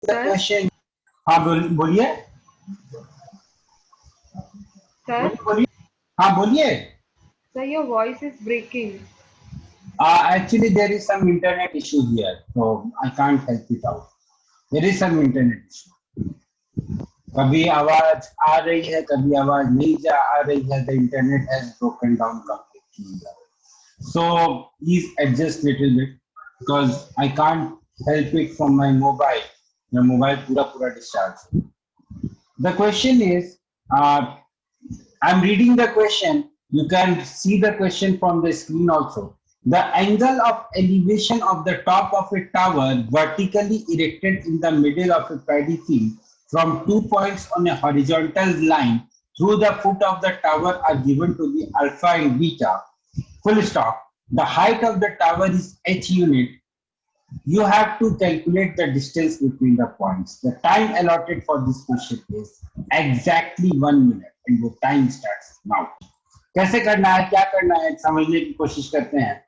the Sir, question. हाँ बोलिए sir, बोलिए हाँ बोलिए. sir, your voice is breaking. Actually there is some internet issue here, so I can't help it out. There is some internet issue. कभी आवाज आ रही है, कभी आवाज नहीं आ रही है. The internet has broken down completely. So please adjust little bit because I can't help it from my mobile. My mobile पूरा discharge. The question is, I'm reading the question. You can see the question from the screen also. The angle of elevation of the top of a tower vertically erected in the middle of a paddy field from 2 points on a horizontal line through the foot of the tower are given to the alpha and beta. Full stop. The height of the tower is h unit. You have to calculate the distance between the points. The time allotted for this question is exactly 1 minute and the time starts now. कैसे करना है, क्या करना है, समझने की कोशिश करते हैं.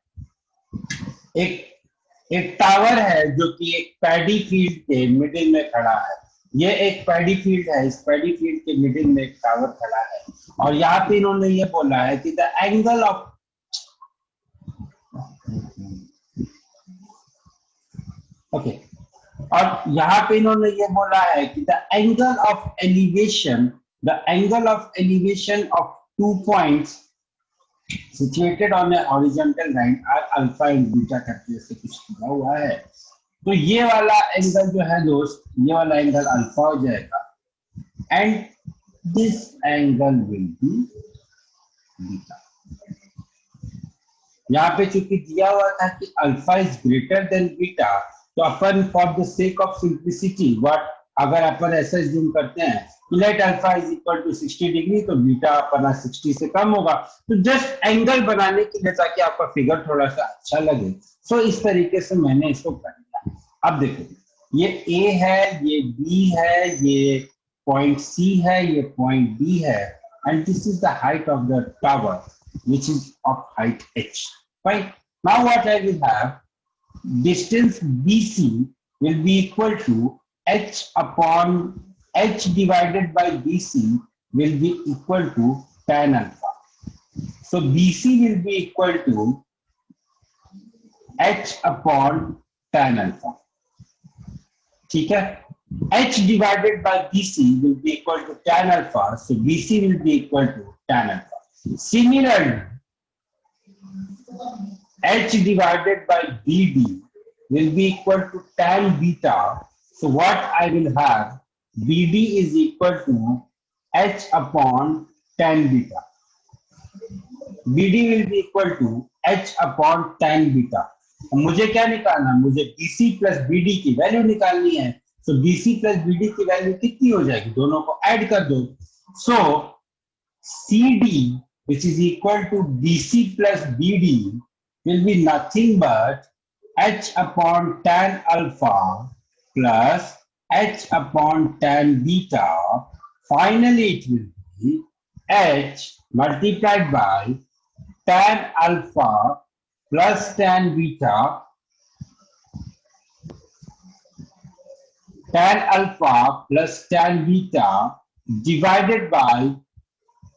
एक टावर है जो कि एक पैडी फील्ड के मिडिल में खड़ा है. ये एक पैडी फील्ड है. इस पैडी फील्ड के मिडिल में एक टावर खड़ा है और यहाँ पे इन्होंने ये बोला है कि द एंगल ऑफ और यहाँ पे इन्होंने ये बोला है कि the angle of elevation of 2 points situated on a horizontal line are alpha and beta करके ऐसे कुछ लिखा हुआ है. तो ये वाला एंगल जो है दोस्त, ये वाला एंगल अल्फा हो जाएगा and this angle will be beta. यहाँ पे चूंकि दिया हुआ था कि alpha is greater than beta, तो अपन for the sake of simplicity what, अगर अपन ऐसा जूम करते हैं कि let alpha is equal to 60 degree, तो बीटा अपना 60 से कम होगा. तो जस्ट एंगल बनाने के लिए ताकि आपका फिगर थोड़ा सा अच्छा लगे, सो इस तरीके से मैंने इसको कर लिया. अब देखो ये ए है, ये बी है, ये पॉइंट सी है, ये पॉइंट डी है and this is the height of the tower which is of height h. Right? Now what I will have, distance BC will be equal to h upon h divided by BC will be equal to tan alpha. So BC will be equal to h upon tan alpha. ठीक है? h divided by BC will be equal to tan alpha. So BC will be equal to tan alpha. Similarly, h divided by BD will be equal to tan beta. So what I will have, BD is equal to h upon tan beta. BD will be equal to h upon tan beta. मुझे क्या निकालना, मुझे BC plus BD की value निकालनी है. So BC plus BD की value कितनी हो जाएगी, दोनों को ऐड कर दो. So CD which is equal to BC plus BD will be nothing but h upon tan alpha plus h upon tan beta. Finally it will be h multiplied by tan alpha plus tan beta, tan alpha plus tan beta divided by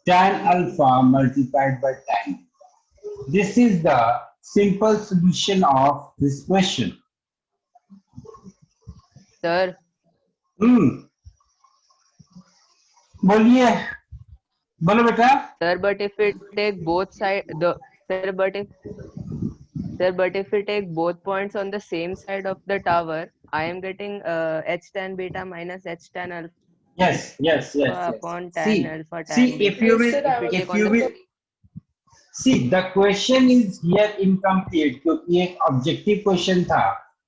tan alpha multiplied by tan. This is the simple solution of this question. Sir, बोलिए, बोलो बेटा. sir, but if we take both side the sir, but if we take both points on the same side of the tower, I am getting h tan beta minus h tan alpha Yes. upon tan alpha tan See, beta. if you will, see, the question is here incomplete क्योंकि एक objective question था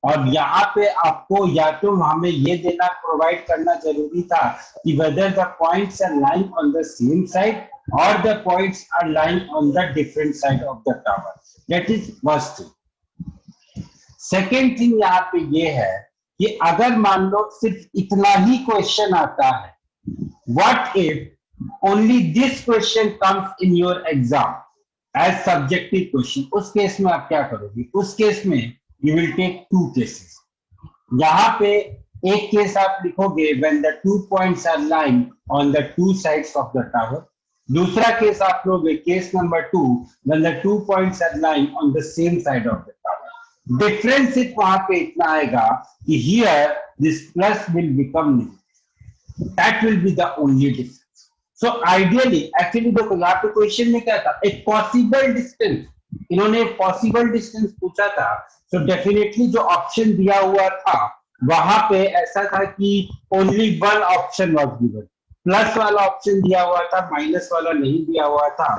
और यहाँ पे आपको या तो हमें ये देना प्रोवाइड करना जरूरी था कि whether the points are lying on the same side or the points are lying on the different side of the tower. That is first thing. Second thing यहाँ पे ये है कि अगर मान लो सिर्फ इतना ही क्वेश्चन आता है, what if only this question comes in your exam as subjective question, उस केस में आप क्या करोगे? उस केस में you will take two cases. यहाँ पे एक केस आप लिखोगे when the 2 points are lying on the two sides of the tower. दूसरा केस आप लोगे case number 2 when the 2 points are lying on the same side of the tower. Difference सिर्फ वहां पे इतना आएगा कि here this plus will become negative. That will be the only difference. So ideally, actually देखो यहाँ पे क्वेश्चन में क्या था, एक पॉसिबल डिस्टेंस, इन्होंने पॉसिबल डिस्टेंस पूछा था. तो डेफिनेटली जो ऑप्शन दिया हुआ था वहां पे ऐसा था कि only one option was given, plus वाला ऑप्शन दिया हुआ था, माइनस वाला नहीं दिया हुआ था.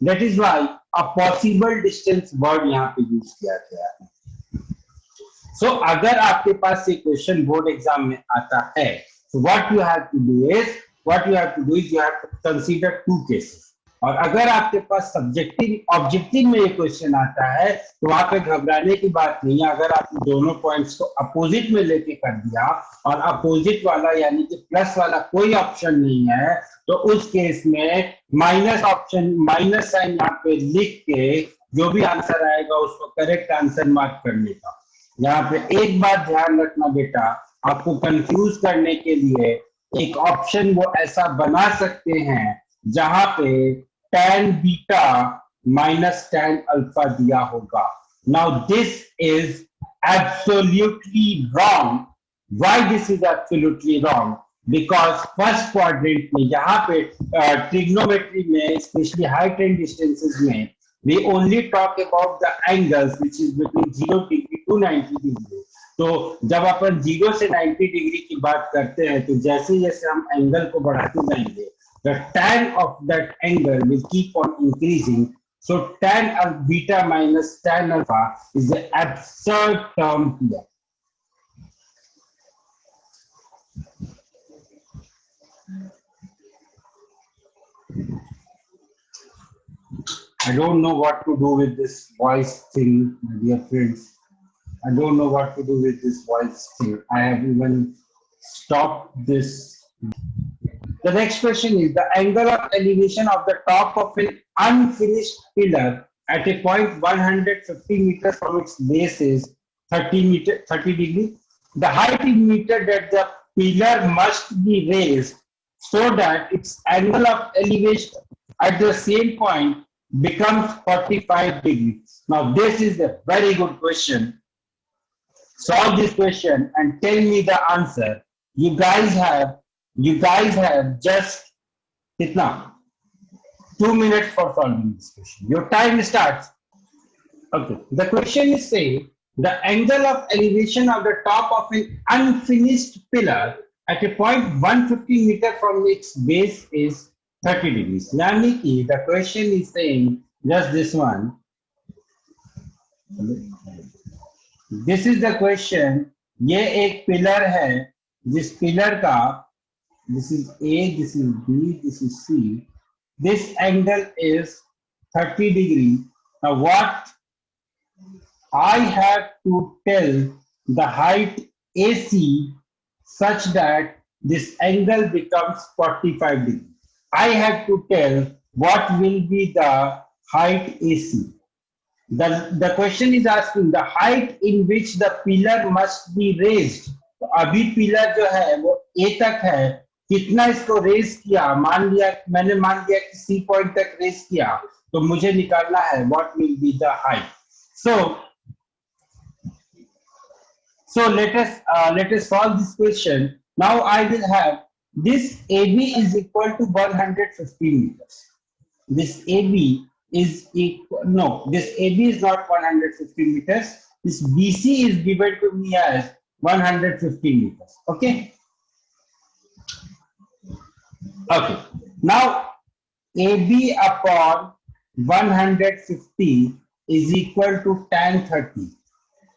That is why a possible distance word यहाँ पे यूज किया गया है. सो अगर आपके पास ये क्वेश्चन बोर्ड एग्जाम में आता है, so what you have to do is you have to consider two cases. और अगर आपके पास सब्जेक्टिव ऑब्जेक्टिव में ये क्वेश्चन आता है तो वहां पे घबराने की बात नहीं है. अगर आपने दोनों पॉइंट्स को अपोजिट में लेके कर दिया और अपोजिट वाला यानी कि प्लस वाला कोई ऑप्शन नहीं है, तो उस केस में माइनस ऑप्शन, माइनस साइन यहाँ पे लिख के जो भी आंसर आएगा उसको करेक्ट आंसर मार्क करने का. यहाँ पे एक बात ध्यान रखना बेटा, आपको कंफ्यूज करने के लिए एक ऑप्शन वो ऐसा बना सकते हैं जहां पे tan beta minus tan alpha दिया होगा. Now this is absolutely wrong. Why this is absolutely wrong? Because first quadrant में यहाँ पे ट्रिग्नोमेट्री में स्पेशली हाइट एंड डिस्टेंसेस में we only talk about the angles which is between 0 degree to 90 degree. तो जब अपन 0 से 90 डिग्री की बात करते हैं तो जैसे जैसे हम एंगल को बढ़ाते जाएंगे, the tan of that angle will keep on increasing. So tan beta minus tan alpha is the absurd term here. I don't know what to do with this voice thing, my dear friends. I don't know what to do with this voice thing. I have even stopped this. The next question is the angle of elevation of the top of an unfinished pillar at a point 150 meters from its base is 30 degree. The height in meter that the pillar must be raised so that its angle of elevation at the same point becomes 45 degrees. Now this is a very good question. Solve this question and tell me the answer. You guys have just kitna 2 minutes for solving this question. Your time starts. Okay, the question is saying the angle of elevation of the top of an unfinished pillar at a point 150 meter from its base is 30 degrees. यानी कि the question is saying just this one. This is the question. ये एक pillar है जिस pillar का this is A, this is B, this is C. This angle is 30 degree. Now what I have to tell the height AC such that this angle becomes 45 degree. I have to tell what will be the height AC. The question is asking the height in which the pillar must be raised. तो अभी pillar जो है वो A तक है, कितना इसको raise किया, मैंने मान लिया कि C पॉइंट तक रेज किया, तो मुझे निकालना है what will be the height. So let us solve this question. Now I will have this AB is equal to 150 meters. This AB is equal, no, this AB is not 150 meters. This BC is given to me as 150 meters. Okay. Okay. Now AB upon 150 is equal to tan 30.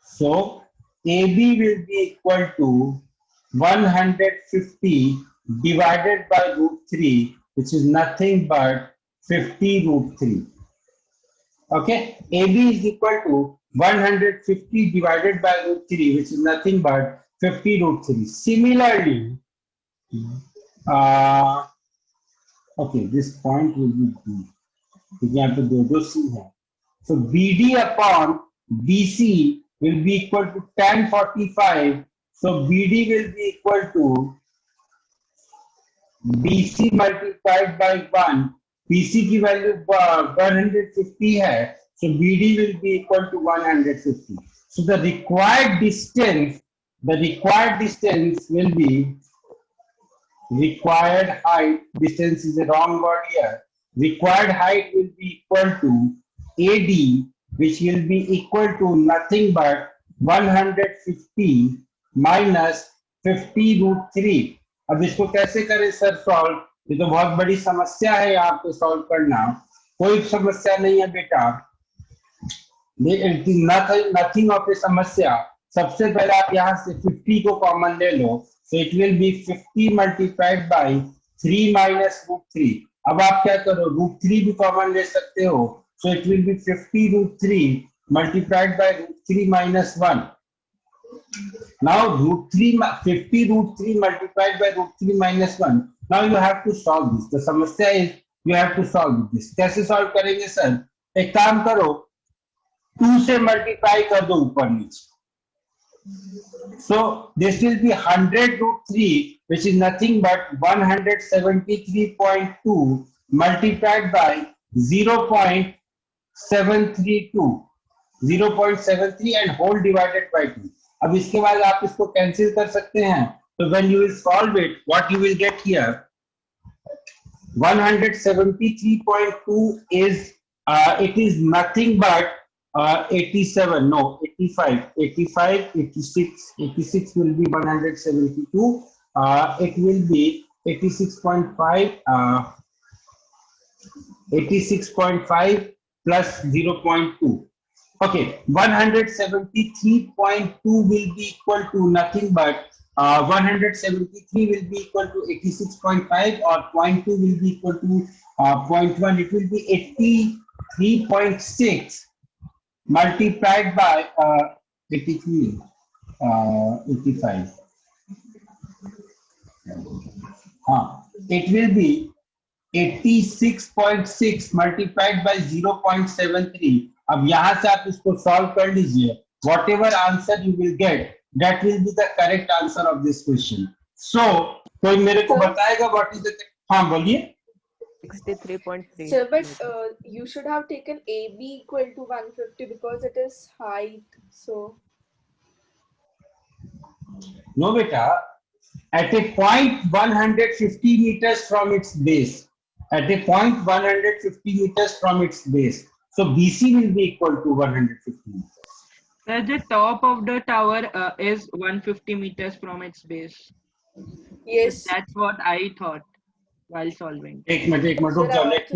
So AB will be equal to 150 divided by root 3, which is nothing but 50 root 3. Okay, AB is equal to 150 divided by root 3, which is nothing but 50 root 3. Similarly, okay, this point will be B. यहाँ पे दो C है. So BD upon BC will be equal to tan 45 So BD will be equal to BC multiplied by 1. BC की value 150 है, so BD will be equal to 150. So the required distance will be required height. Distance is a wrong word here. Required height will be equal to AD, which will be equal to nothing but 150 minus 50 root 3. अब इसको कैसे करें sir solve? ये तो बहुत बड़ी समस्या है यहाँ पे सॉल्व करना। कोई समस्या नहीं है बेटा, नथिंग ऑफ ए समस्या। सबसे पहले आप यहाँ से 50 को कॉमन ले लो, so it will be 50 multiplied by 3 minus root 3. अब आप क्या करो, root 3 भी कॉमन ले सकते हो, so it will be 50 root 3 multiplied by root 3 minus 1. Now root 3 50 root 3 multiplied by root 3 minus 1. Now you have to solve this. The समस्या is you have to solve this. कैसे solve करेंगे sir? एक काम करो, 2 से multiply कर दो ऊपर नीचे। So this will be 100 root 3, which is nothing but 173.2 multiplied by 0.732, 0.73 and whole divided by 2. अब इसके बाद आप इसको कैंसिल कर सकते हैं, तो when you will solve it, what you will get here, 173.2 is it is nothing but 87, no, 85, 86 will be 172, it will be 86.5 plus 0.2. Okay, 173.2 will be equal to nothing but 173 will be equal to 86.5, or 0.2 will be equal to 0.1. It will be 83.6 multiplied by 83, 85. It will be 86.6 multiplied by 0.73. अब यहाँ से आप इसको solve कर लीजिए, whatever answer you will get, that will be the correct answer of this question. So कोई मेरे को बताएगा what is the, हाँ बोलिए। 63.3. Sir, but you should have taken AB equal to 150 because it is height. So No beta, at a point 150 meters from its base, at a point 150 meters from its base, so BC will be equal to 150 meters. The top of the tower is 150 meters from its base. yes. That's what I thought while solving. एक minute रुक जाओ, let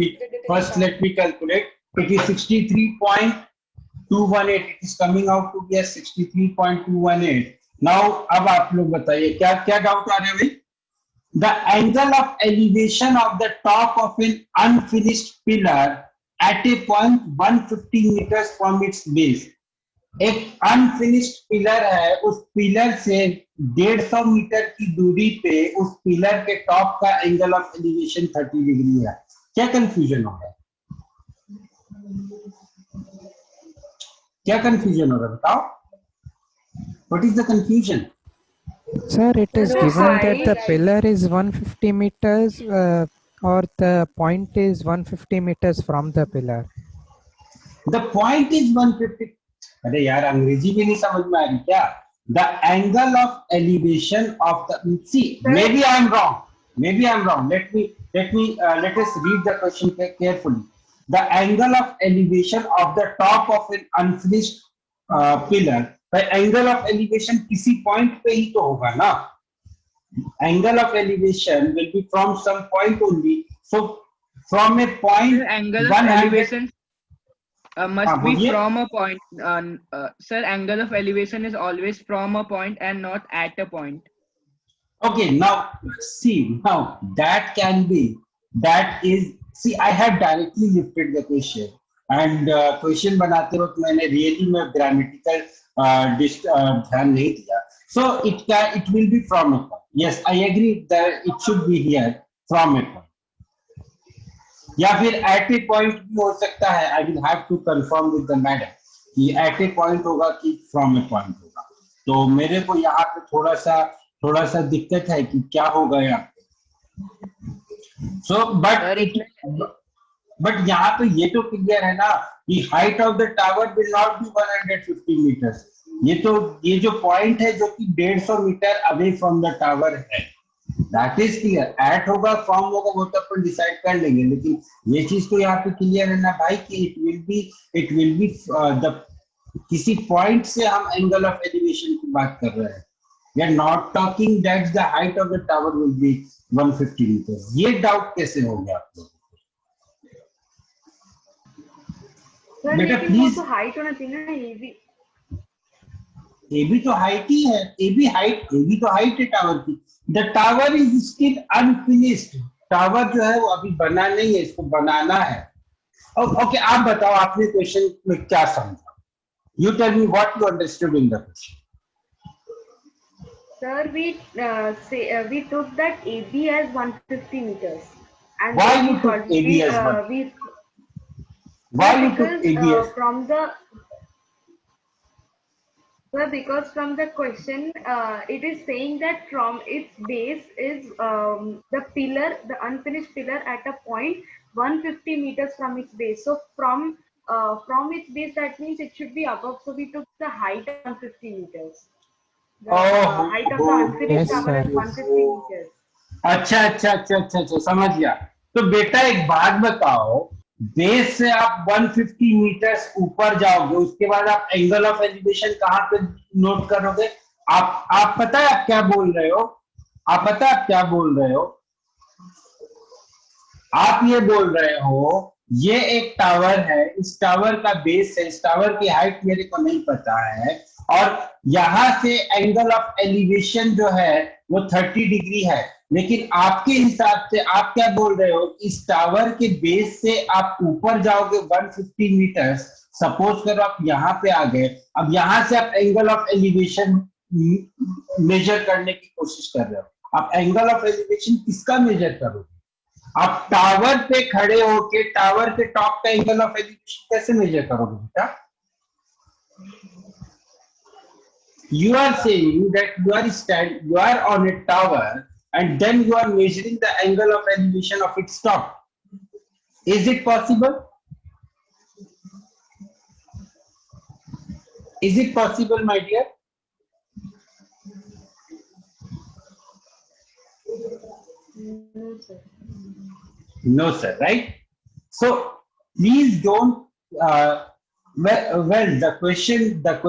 me calculate. It is 63.218. It is coming out to be as 63.218. Now अब आप लोग बताइए क्या क्या doubt आ रहा है भाई? The angle of elevation of the top of an unfinished pillar at a point 150 meters from its base. एक अनफिनिश्ड पिलर है, उस पिलर से 150 मीटर की दूरी पे उस पिलर के टॉप का एंगल ऑफ एलिवेशन 30 डिग्री है। क्या कंफ्यूजन हो रहा है? क्या कंफ्यूजन हो रहा है बताओ? What is the confusion? Sir, it is No, given that height, the right. pillar is 150 meters or the point is 150 meters from the pillar. The point is 150. अरे यार अंग्रेजी भी नहीं समझ में आ रही क्या? The angle of elevation of the, see, maybe I am wrong. Let us read the question carefully. The angle of elevation of the top of an unfinished pillar. The angle of elevation किसी point पे ही तो होगा ना? Angle of elevation will be from some point only. So from a point, The angle of 100 elevation must be बोलिए। from a point. Sir, angle of elevation is always from a point and not at a point. Okay, now see, now that can be, that is, see, I have directly lifted the question, and question बनाते वक्त मैंने really में grammatical ध्यान नहीं दिया, so it will be from a point. Yes, I agree that it should be here from a point, या फिर at a point भी हो सकता है. I will have to confirm with the madam कि at a point होगा कि from a point होगा. तो मेरे को यहाँ पे थोड़ा सा दिक्कत है कि क्या होगा यहाँ पे। सो बट यहाँ पे ये तो क्लियर है ना कि height of the tower will not be 150 metres. ये जो पॉइंट है जो कि 150 metre away from the tower है, दैट इज क्लियर। एट होगा फ्रॉम होगा वो तो अपन डिसाइड कर लेंगे, लेकिन ये चीज तो यहाँ पे क्लियर है ना भाई कि इट विल बी द किसी पॉइंट से हम एंगल ऑफ एलिवेशन की बात कर रहे हैं। We are not talking that the height of the tower will be 150 metre. ये डाउट कैसे हो गया आप लोगों को? बेटा प्लीज, तो हाइट होना चाहिए ना, ए भी तो हाइट ही है, ए भी तो हाइट है टावर की। The tower is still unfinished. Tower जो है वो अभी बना नहीं है, इसको बनाना है। ओके, आप बताओ आपने क्वेश्चन में क्या समझा? You tell me what you understood in the question. Sir, we took that AB as 150 meters. And Why then you took AB as Why you took AB as? Because from the question, it is saying that from its base is the unfinished pillar at a point 150 meters from its base. So from its base, that means it should be above. So we took the height of 150 meters. The height of the unfinished Yes, tower sir. is 150 meters. अच्छा, समझ गया। तो बेटा एक बात बताओ, base से आप 150 मीटर्स ऊपर जाओगे, उसके बाद आप एंगल ऑफ एलिवेशन कहाँ पे नोट करोगे? आप पता है आप क्या बोल रहे हो? आप ये बोल रहे हो ये एक टावर है, इस टावर का बेस है, इस टावर की हाइट मेरे को नहीं पता है, और यहां से एंगल ऑफ एलिवेशन जो है वो 30 डिग्री है। लेकिन आपके हिसाब से आप क्या बोल रहे हो? इस टावर के बेस से आप ऊपर जाओगे 150 मीटर। सपोज करो आप यहाँ पे आ गए, अब यहां से आप एंगल ऑफ एलिवेशन मेजर करने की कोशिश कर रहे हो। आप एंगल ऑफ एलिवेशन किसका मेजर करोगे? आप टावर पे खड़े होके टावर के टॉप का एंगल ऑफ एलिवेशन कैसे मेजर करोगे बेटा? You are saying that you are on a tower and then you are measuring the angle of elevation of its top. Is it possible? Is it possible, my dear? No, sir. No, sir, right? So please don't. Well, the question that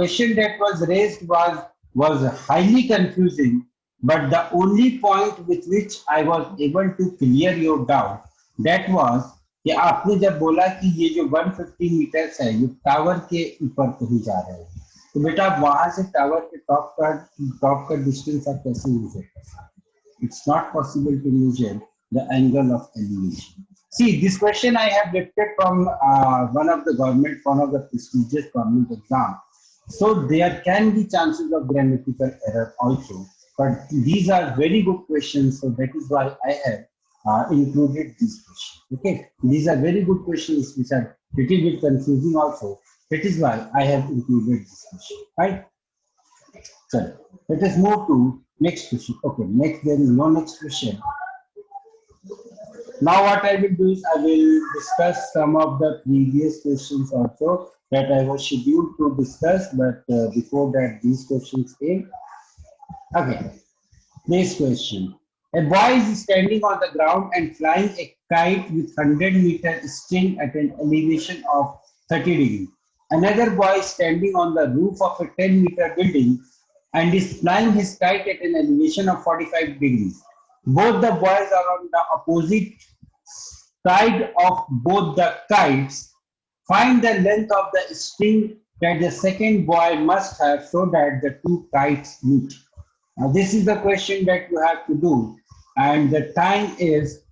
was raised was highly confusing, but the only point with which I was able to clear your doubt, that was कि आपने जब बोला कि ये जो 150 metres है ये tower के ऊपर कहीं जा रहे हैं, तो बेटा वहां से टावर के टॉप का डिस्टेंस आप कैसे मेजर कर सकते? It's not possible to measure the angle of elevation. See, this question I have lifted from one of the prestigious government exam. So there can be chances of grammatical error also, but these are very good questions. So that is why I have included these questions. Okay, these are very good questions which are little bit confusing also. That is why I have included this question. Right? So let us move to next question. Okay, next there is no next question. Now what I will do is I will discuss some of the previous questions also that I was scheduled to discuss, but before that these questions came. Okay, next question. A boy is standing on the ground and flying a kite with 100-meter string at an elevation of 30 degrees. Another boy is standing on the roof of a 10-meter building and is flying his kite at an elevation of 45 degrees. Both the boys are on the opposite side of both the kites. Find the length of the string that the second boy must have so that the two kites meet. Now this is the question that you have to do, and the time is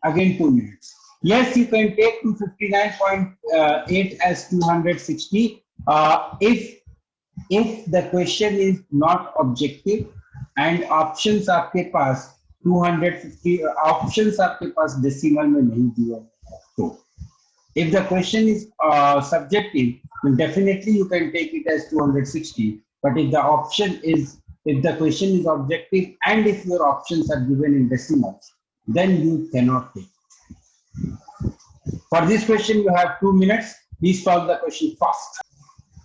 again 2 minutes. Yes, you can take 259.8 as 260 if the question is not objective and options आपके पास 250 options आपके पास decimal में नहीं दिए तो if the question is subjective then definitely you can take it as 260. But if the question is objective and if your options are given in decimals, then you cannot take it. For this question, you have 2 minutes. Please solve the question fast.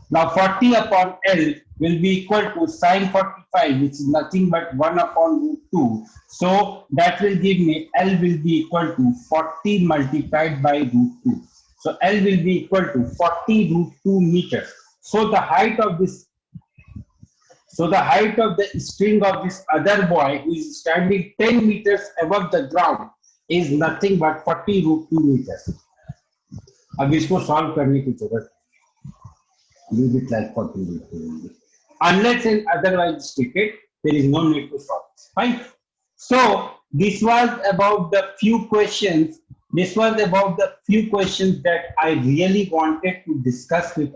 Now 40 upon L will be equal to sine 45, which is nothing but 1 upon root 2. So that will give me L will be equal to 40 multiplied by root 2. So L will be equal to 40 root 2 meters. So the height of the string of this other boy who is standing 10 meters above the ground is nothing but 40 root 2 meters. अब इसको solve करने की जरूरत है, leave it like 40 root 2. Unless and otherwise stated, there is no need to solve. Fine. So this was about the few questions. This was about the few questions that I really wanted to discuss with